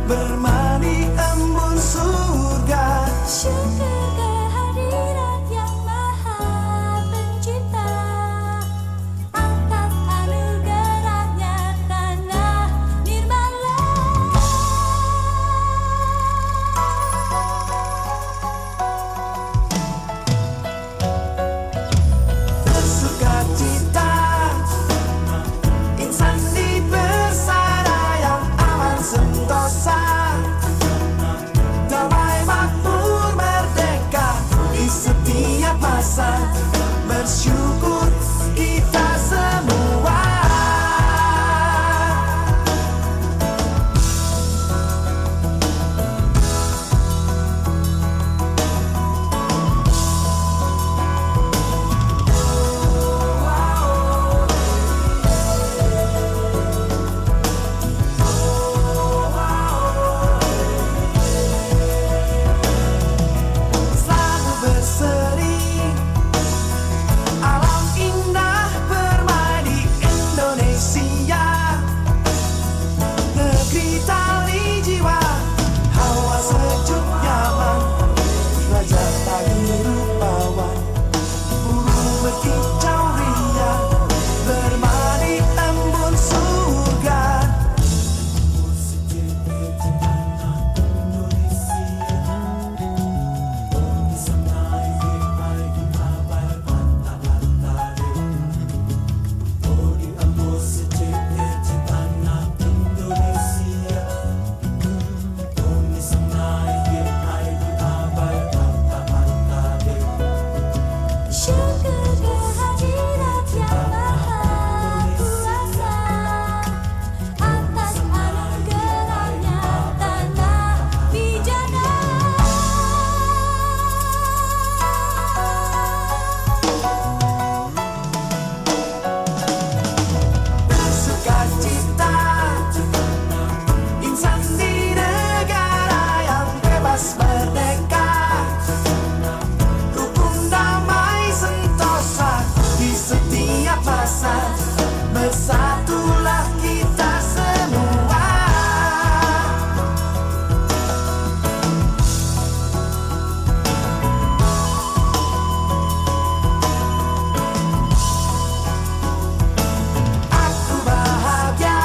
bermandi embun surga. Syukur kehadirat yang maha pencipta, atas anugerahnya tanah nirmala. Bersuka cita, insan di bersara yang aman sentosa, damai makmur merdeka di setiap masa. Bersyukur kita semua. Selalu berseri, alam indah bermain di Indonesia. Negeri tali jiwa, hawa sejuk nyaman, raja pagi rupawan, burung berkicau riang, bermandi embun surga. Syukur kehadirat yang maha kuasa, atas anugerahnya tanah bijana. Bersuka cita, insan di negara yang bebas merdeka, rukun damai sentosa di setiap masa. Bersatulah kita semua. Aku bahagia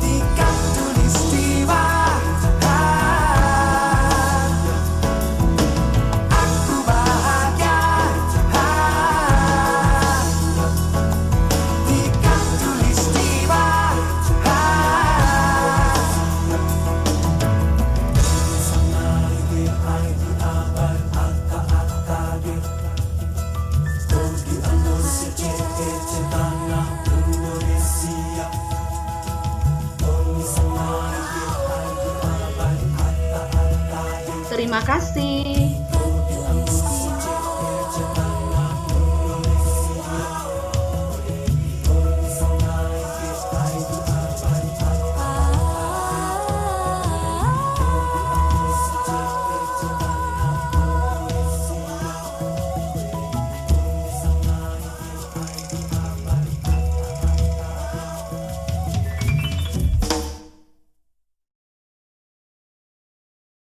di Khatulistiwa. Aku bahagia di Khatulistiwa. Terima kasih.